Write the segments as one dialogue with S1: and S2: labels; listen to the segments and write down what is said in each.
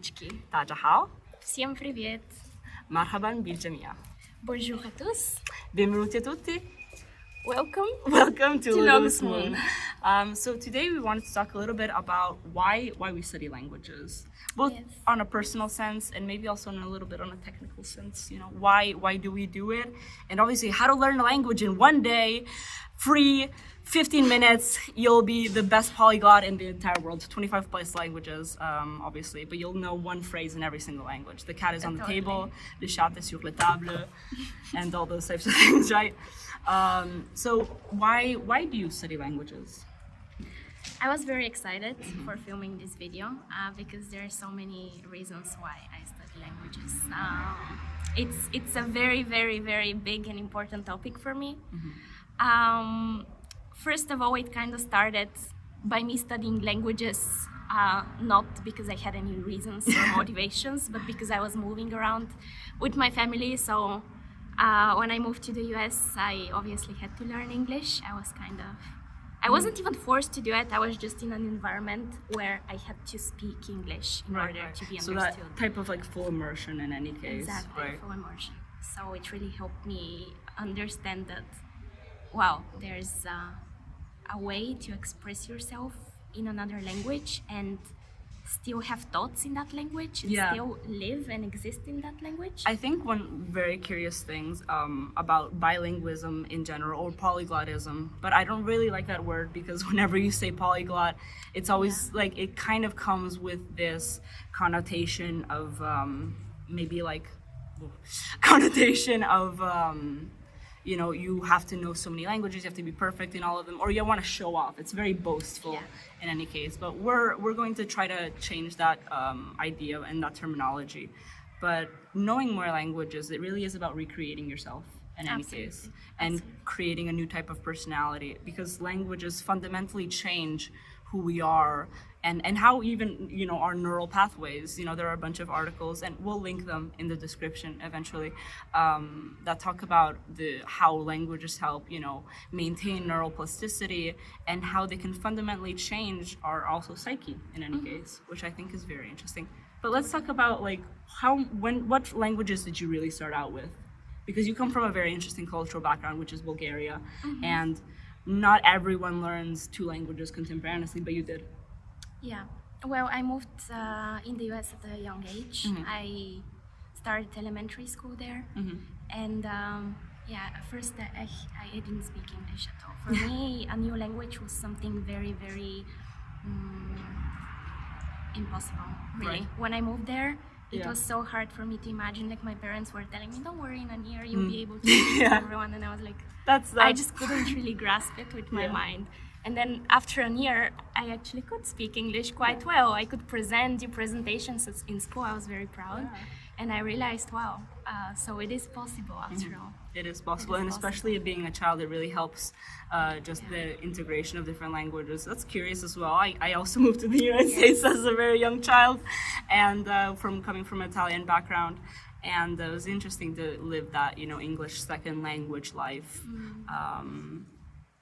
S1: Anglički.
S2: Taja hao.
S1: Всем привет!
S2: Marhaban bil jamia.
S1: Bonjour à tous!
S2: Benvenuti a tutti.
S1: Welcome!
S2: Welcome to Little
S1: Long's
S2: Moon.
S1: Moon.
S2: So today we wanted to talk a little bit about why we study languages, both
S1: Yes.
S2: on a personal sense and maybe also in a little bit on a technical sense. You know, why do we do it? And obviously how to learn a language in one day, free, 15 minutes. You'll be the best polyglot in the entire world. 25 plus languages, obviously, but you'll know one phrase in every single language. The cat is on the
S1: Totally.
S2: table, le chat est sur la table, and all those types of things, right? So why do you study languages?
S1: I was very excited for filming this video because there are so many reasons why I study languages. It's a very, very, very big and important topic for me. First of all, it kind of started by me studying languages, not because I had any reasons or motivations, but because I was moving around with my family. So when I moved to the US, I obviously had to learn English. I wasn't even forced to do it. I was just in an environment where I had to speak English in order to be
S2: So
S1: understood.
S2: that type of like full immersion in any case,
S1: Exactly,
S2: right?
S1: full immersion. So it really helped me understand that, wow, there's a way to express yourself in another language and still have thoughts in that language and
S2: Yeah.
S1: still live and exist in that language.
S2: I think one very curious thing about bilingualism in general, or polyglotism, but I don't really like that word because whenever you say polyglot, it's always like it kind of comes with this connotation of you know, you have to know so many languages, you have to be perfect in all of them, or you want to show off. It's very boastful in any case. But we're going to try to change that idea and that terminology. But knowing more languages, it really is about recreating yourself in any
S1: Absolutely.
S2: case, and creating a new type of personality, because languages fundamentally change who we are and how even, you know, our neural pathways. You know, there are a bunch of articles, and we'll link them in the description eventually, that talk about how languages help, you know, maintain neural plasticity and how they can fundamentally change our also psyche in any case, which I think is very interesting. But let's talk about like what languages did you really start out with? Because you come from a very interesting cultural background, which is Bulgaria, and not everyone learns two languages contemporaneously, but you did.
S1: Yeah. Well, I moved in the US at a young age. I started elementary school there. And at first I didn't speak English at all. For me, a new language was something very, very impossible, really.
S2: Right.
S1: When I moved there, it
S2: Yeah.
S1: was so hard for me to imagine. Like, my parents were telling me, don't worry, in a year you'll be able to speak to everyone. And I was like,
S2: That's
S1: I just couldn't really grasp it with my mind. And then after a year, I actually could speak English quite well. I could do presentations in school. I was very proud. And I realized, wow, so it is possible after all.
S2: It is possible, and especially being a child, it really helps just the integration of different languages. That's curious as well. I also moved to the United States as a very young child, and coming from an Italian background, and it was interesting to live that, you know, English second language life,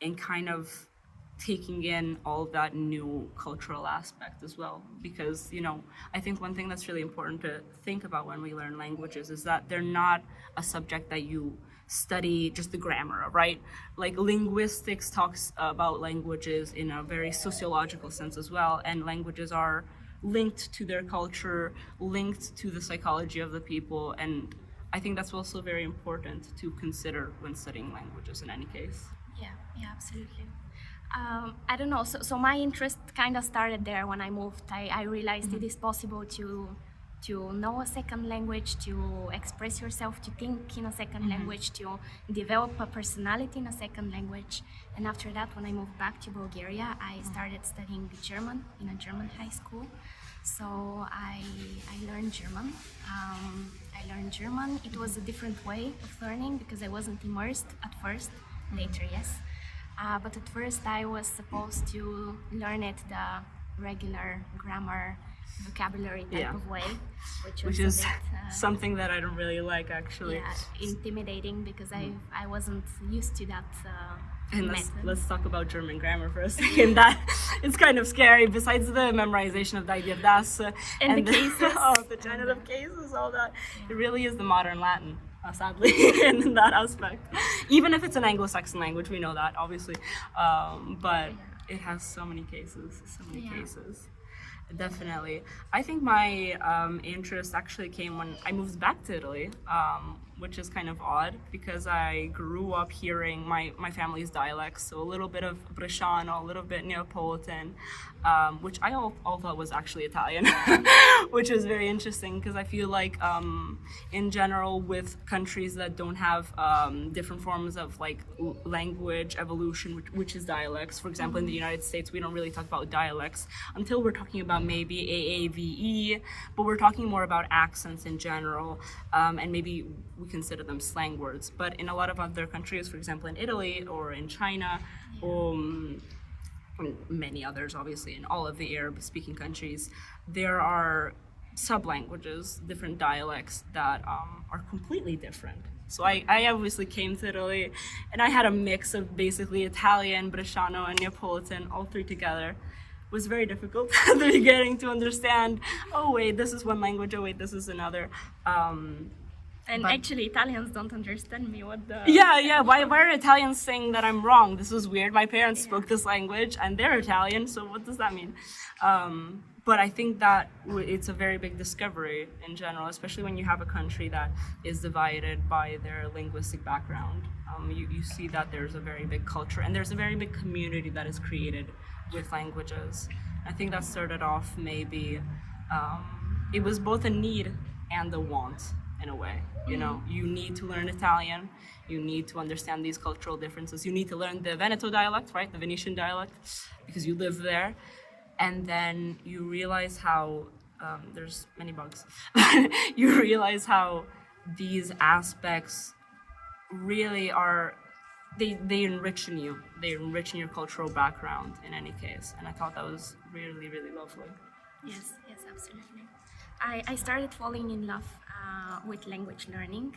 S2: and kind of taking in all of that new cultural aspect as well. Because, you know, I think one thing that's really important to think about when we learn languages is that they're not a subject that you study just the grammar of, right? Like linguistics talks about languages in a very sociological sense as well, and languages are linked to their culture, linked to the psychology of the people, and I think that's also very important to consider when studying languages in any case.
S1: Yeah, absolutely. I don't know. So my interest kind of started there when I moved. I realized it is possible to know a second language, to express yourself, to think in a second language, to develop a personality in a second language. And after that, when I moved back to Bulgaria, I started studying German in a German high school. So I learned German. It was a different way of learning because I wasn't immersed at first. Later, yes. But at first I was supposed to learn it the regular grammar vocabulary type
S2: Yeah.
S1: of way, which
S2: which
S1: was
S2: is
S1: a bit,
S2: something that I don't really like actually.
S1: yeah, intimidating because I wasn't used to that
S2: And
S1: method.
S2: let's talk about German grammar for a second. That it's kind of scary. Besides the memorization of die, dir, das,
S1: And the cases.
S2: the genitive cases, all that, it really is the modern Latin, sadly, in that aspect. Even if it's an Anglo-Saxon language, we know that obviously, but it has so many cases, so many
S1: Yeah.
S2: cases. Definitely. I think my interest actually came when I moved back to Italy, which is kind of odd because I grew up hearing my family's dialects, so a little bit of Bresciano, a little bit Neapolitan, which I all thought was actually Italian, which is very interesting because I feel like in general with countries that don't have different forms of like language evolution, which is dialects. For example, in the United States, we don't really talk about dialects until we're talking about maybe AAVE, but we're talking more about accents in general, and maybe we consider them slang words. But in a lot of other countries, for example, in Italy or in China, and many others, obviously, in all of the Arab-speaking countries, there are sub-languages, different dialects that are completely different. So I obviously came to Italy, and I had a mix of basically Italian, Bresciano, and Neapolitan, all three together. It was very difficult at the beginning to understand, oh wait, this is one language, oh wait, this is another.
S1: And
S2: But-
S1: actually, Italians don't understand me. What the?
S2: Yeah. Why are Italians saying that I'm wrong? This is weird. My parents spoke this language, and they're Italian. So what does that mean? But I think that it's a very big discovery in general, especially when you have a country that is divided by their linguistic background. You see that there's a very big culture, and there's a very big community that is created with languages. I think that started off maybe it was both a need and a want. In a way, you know, you need to learn Italian, you need to understand these cultural differences, you need to learn the Veneto dialect, right, the Venetian dialect, because you live there, and then you realize how there's many bugs. You realize how these aspects really are they enrich in you, they enrich in your cultural background in any case, and I thought that was really, really lovely.
S1: Yes, absolutely. I started falling in love with language learning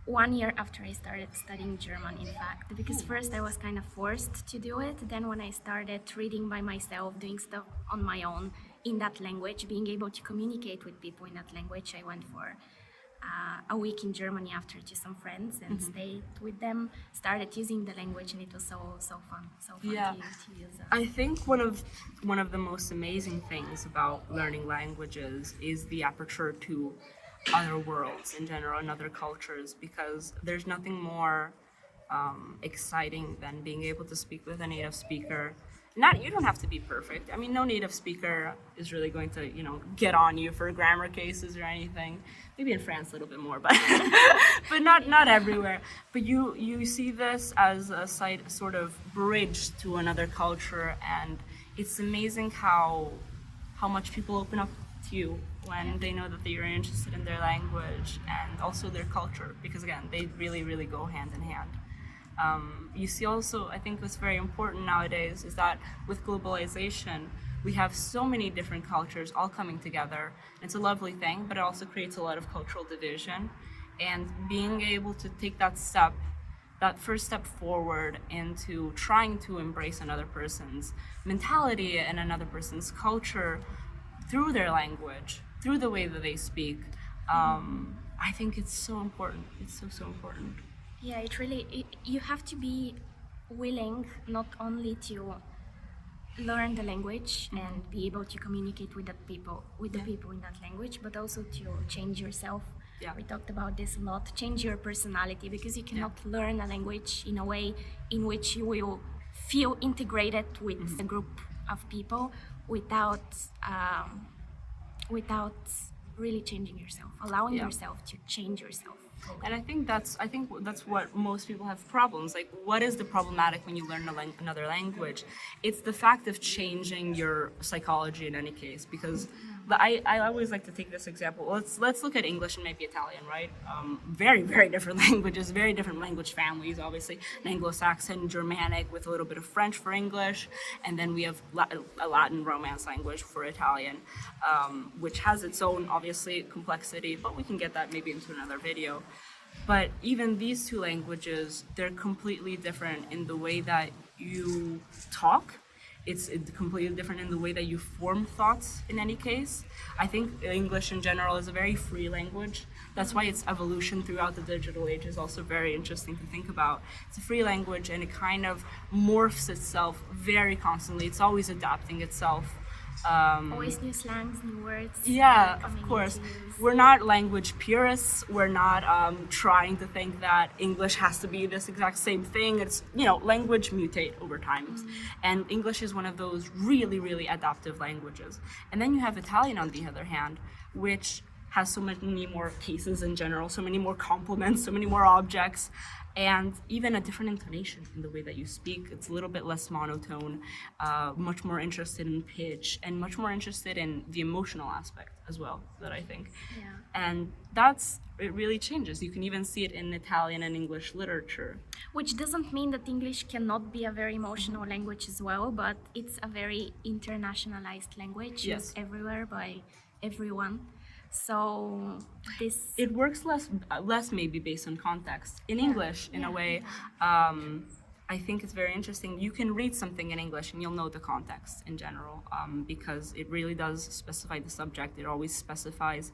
S1: 1 year after I started studying German, in fact, because first I was kind of forced to do it. Then when I started reading by myself, doing stuff on my own in that language, being able to communicate with people in that language, I went for a week in Germany after to some friends and stayed with them, started using the language, and it was so fun
S2: Yeah.
S1: to use it.
S2: I think one of the most amazing things about learning languages is the aperture to other worlds in general and other cultures, because there's nothing more exciting than being able to speak with a native speaker. You don't have to be perfect. I mean, no native speaker is really going to, get on you for grammar cases or anything. Maybe in France a little bit more, but but not everywhere. But you see this as a sort of bridge to another culture, and it's amazing how much people open up to you when they know that you're interested in their language and also their culture, because again, they really, really go hand in hand. You see also, I think what's very important nowadays is that with globalization, we have so many different cultures all coming together. It's a lovely thing, but it also creates a lot of cultural division. And being able to take that first step forward into trying to embrace another person's mentality and another person's culture through their language, through the way that they speak, I think it's so important. It's so important.
S1: Yeah, you have to be willing not only to learn the language and be able to communicate with the people in that language, but also to change yourself.
S2: Yeah.
S1: We talked about this a lot. Change your personality, because you cannot learn a language in a way in which you will feel integrated with a group of people without really changing yourself, allowing yourself to change yourself.
S2: And I think that's what most people have problems. Like, what is the problematic when you learn another language? It's the fact of changing your psychology in any case, because I always like to take this example. Let's look at English and maybe Italian, right? Very, very different languages, very different language families, obviously. An Anglo-Saxon, Germanic with a little bit of French for English, and then we have a Latin Romance language for Italian, which has its own, obviously, complexity, but we can get that maybe into another video. But even these two languages, they're completely different in the way that you talk. It's completely different in the way that you form thoughts in any case. I think English in general is a very free language. That's why its evolution throughout the digital age is also very interesting to think about. It's a free language and it kind of morphs itself very constantly. It's always adapting itself.
S1: Always new slangs, new words.
S2: Yeah,
S1: coming
S2: of course.
S1: into use.
S2: We're not language purists. We're not trying to think that English has to be this exact same thing. It's, language mutate over times. And English is one of those really, really adaptive languages. And then you have Italian on the other hand, which has so many more cases in general, so many more complements, so many more objects, and even a different intonation in the way that you speak. It's a little bit less monotone, much more interested in pitch, and much more interested in the emotional aspect as well, that I think.
S1: Yeah.
S2: And it really changes. You can even see it in Italian and English literature.
S1: Which doesn't mean that English cannot be a very emotional language as well, but it's a very internationalized language
S2: Yes.
S1: used everywhere by everyone. So this
S2: It works less maybe based on context. In English, in a way, I think it's very interesting. You can read something in English and you'll know the context in general, because it really does specify the subject. It always specifies.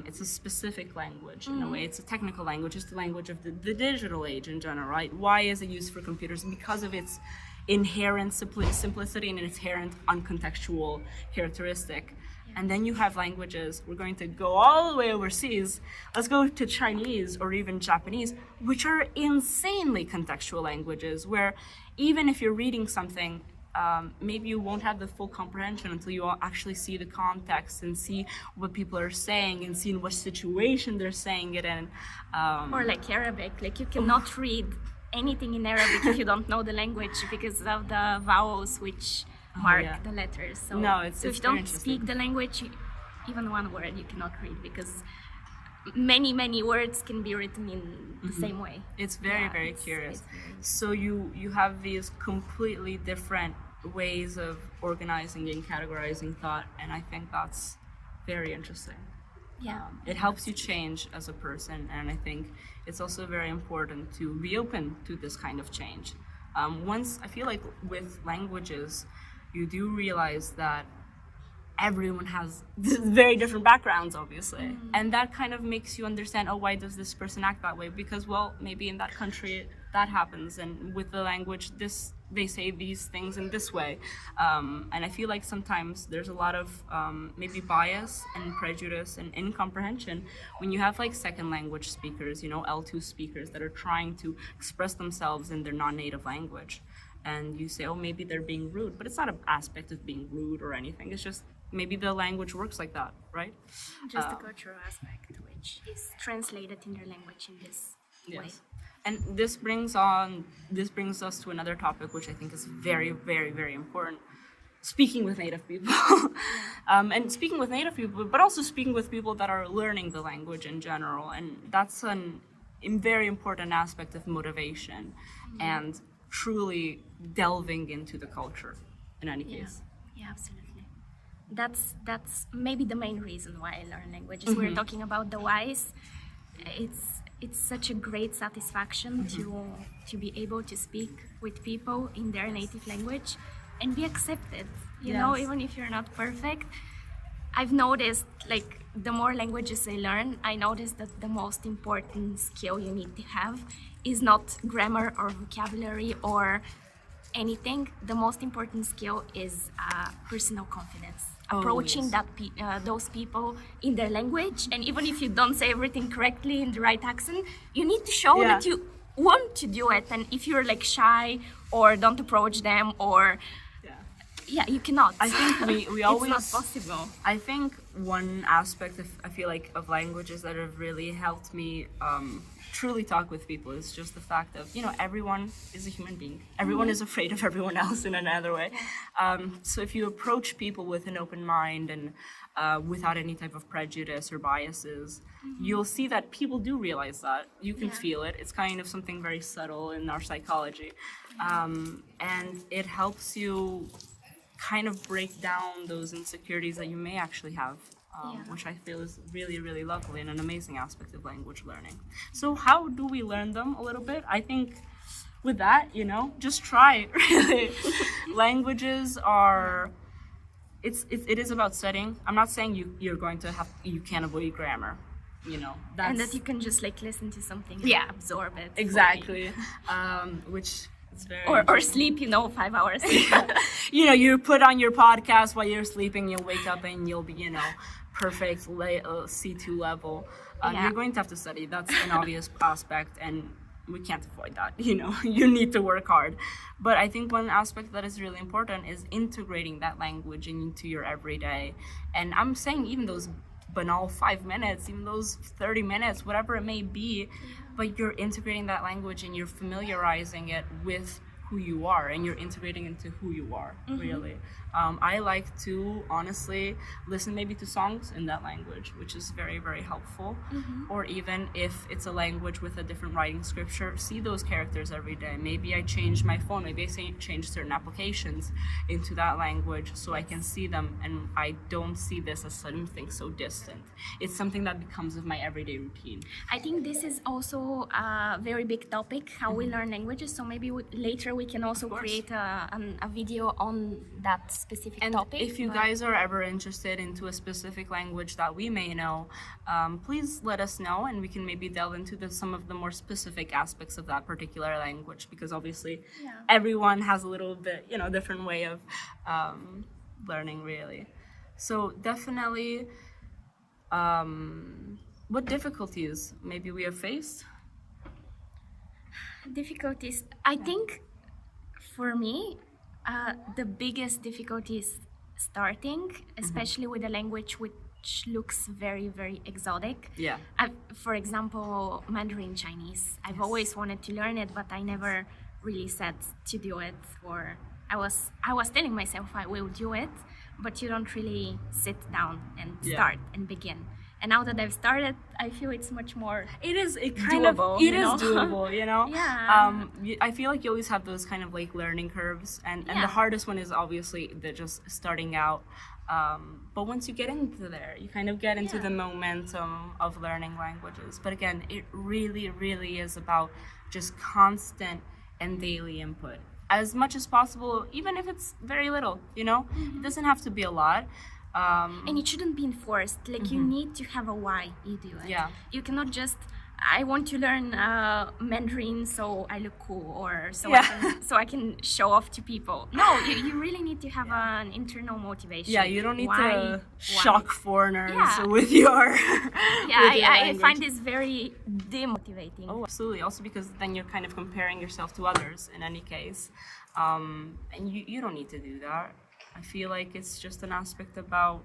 S2: It's a specific language in a way. It's a technical language. It's the language of the digital age in general, right? Why is it used for computers? Because of its inherent simplicity and inherent uncontextual characteristic. And then you have languages, we're going to go all the way overseas, let's go to Chinese or even Japanese, which are insanely contextual languages, where even if you're reading something, maybe you won't have the full comprehension until you actually see the context and see what people are saying and see in what situation they're saying it in.
S1: or like Arabic, like you cannot read anything in Arabic if you don't know the language because of the vowels which mark
S2: yeah.
S1: the letters. So,
S2: No, it's
S1: so if you
S2: very
S1: don't speak the language, even one word you cannot read because many words can be written in the same way.
S2: It's very,
S1: Yeah,
S2: very
S1: it's
S2: curious.
S1: very-
S2: So you have these completely different ways of organizing and categorizing thought, and I think that's very interesting.
S1: Yeah.
S2: It helps you change as a person, and I think it's also very important to be open to this kind of change. I feel like with languages, you do realize that everyone has very different backgrounds, obviously. And that kind of makes you understand, why does this person act that way? Because, well, maybe in that country that happens, and with the language, they say these things in this way. And I feel like sometimes there's a lot of maybe bias and prejudice and incomprehension when you have like second language speakers, L2 speakers that are trying to express themselves in their non-native language. And you say, maybe they're being rude, but it's not an aspect of being rude or anything. It's just maybe the language works like that, right?
S1: Just the cultural aspect, which is translated in their language in this way.
S2: Yes. And this brings us to another topic, which I think is very, very, very important. Speaking with native people. And speaking with native people, but also speaking with people that are learning the language in general. And that's a very important aspect of motivation and truly delving into the culture in any case.
S1: Yeah, absolutely. That's maybe the main reason why I learn languages. We're talking about the whys. It's such a great satisfaction to be able to speak with people in their native language and be accepted. You know, even if you're not perfect. I've noticed, like, the more languages I learn, I noticed that the most important skill you need to have is not grammar or vocabulary or anything. The most important skill is personal confidence. Approaching
S2: yes.
S1: those people in their language, and even if you don't say everything correctly in the right accent, you need to show that you want to do it. And if you're like shy or don't approach them, or yeah, you cannot.
S2: I think we always.
S1: It's not possible.
S2: I think one aspect of, I feel like, of languages that have really helped me truly talk with people is just the fact of, you know, everyone is a human being. Everyone is afraid of everyone else in another way. So if you approach people with an open mind and without any type of prejudice or biases, you'll see that people do realize that. You can feel it. It's kind of something very subtle in our psychology. And it helps you kind of break down those insecurities that you may actually have, which I feel is really, really lovely and an amazing aspect of language learning. So how do we learn them a little bit? I think with that, you know, just try, really. Languages are, it is about studying. I'm not saying you can't avoid grammar, you know. That's,
S1: And that you can just like listen to something and absorb it.
S2: exactly, which is very
S1: Or sleep, you know, 5 hours.
S2: you know, you put on your podcast while you're sleeping, you'll wake up and you'll be, you know, perfect C2 level. You're going to have to study. That's an obvious aspect, and we can't avoid that. You know, you need to work hard. But I think one aspect that is really important is integrating that language into your everyday. And I'm saying even those banal 5 minutes, even those 30 minutes, whatever it may be, but you're integrating that language and you're familiarizing it with who you are, and you're integrating into who you are, really. I like to honestly listen maybe to songs in that language, which is very, very helpful. Or even if it's a language with a different writing scripture, see those characters every day. Maybe I change my phone, maybe I change certain applications into that language so I can see them, and I don't see this as something so distant. It's something that becomes of my everyday routine.
S1: I think this is also a very big topic, how we learn languages. So maybe later we can also create a video on that specific topic.
S2: If you guys are ever interested into a specific language that we may know, please let us know, and we can maybe delve into some of the more specific aspects of that particular language, because obviously everyone has a little bit, you know, different way of learning, really. So definitely, what difficulties maybe we have faced?
S1: Difficulties. I think for me, the biggest difficulty is starting, especially with a language which looks very, very exotic.
S2: Yeah.
S1: For example, Mandarin Chinese. I've always wanted to learn it, but I never really set to do it. Or I was telling myself I will do it, but you don't really sit down and start and begin. And now that I've started, I feel it's much more doable,
S2: It is doable, you know?
S1: Yeah.
S2: I feel like you always have those kind of like learning curves, and the hardest one is obviously just starting out. But once you get into there, you kind of get into the momentum of learning languages. But again, it really, really is about just constant and daily input. As much as possible, even if it's very little, you know? It doesn't have to be a lot.
S1: And it shouldn't be enforced. Like you need to have a why you do it.
S2: Yeah.
S1: You cannot just, I want to learn Mandarin so I look cool, or so I can show off to people. No, you really need to have an internal motivation.
S2: Yeah, you don't need
S1: why,
S2: to shock foreigners
S1: Yeah.
S2: with your
S1: I find this very demotivating.
S2: Oh, absolutely. Also because then you're kind of comparing yourself to others in any case. And you don't need to do that. I feel like it's just an aspect about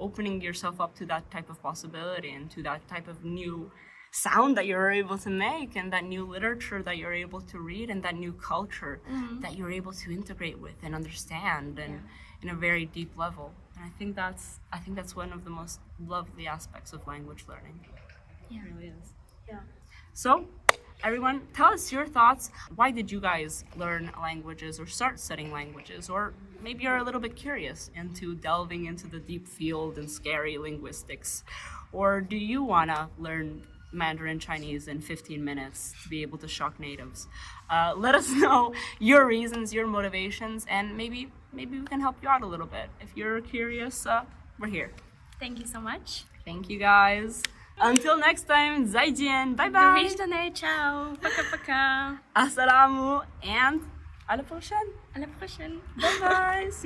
S2: opening yourself up to that type of possibility and to that type of new sound that you're able to make, and that new literature that you're able to read, and that new culture that you're able to integrate with and understand, and in a very deep level. And I think that's one of the most lovely aspects of language learning.
S1: Yeah.
S2: It really is. Yeah. So, everyone, tell us your thoughts. Why did you guys learn languages or start studying languages? Or maybe you're a little bit curious into delving into the deep field and scary linguistics. Or do you want to learn Mandarin Chinese in 15 minutes to be able to shock natives? Let us know your reasons, your motivations, and maybe we can help you out a little bit. If you're curious, we're here.
S1: Thank you so much.
S2: Thank you, guys. Until next time, 再见, bye-bye.
S1: До встречи, ciao. Пока-пока.
S2: Assalamu, and à la prochaine.
S1: À la prochaine.
S2: Bye-bye. See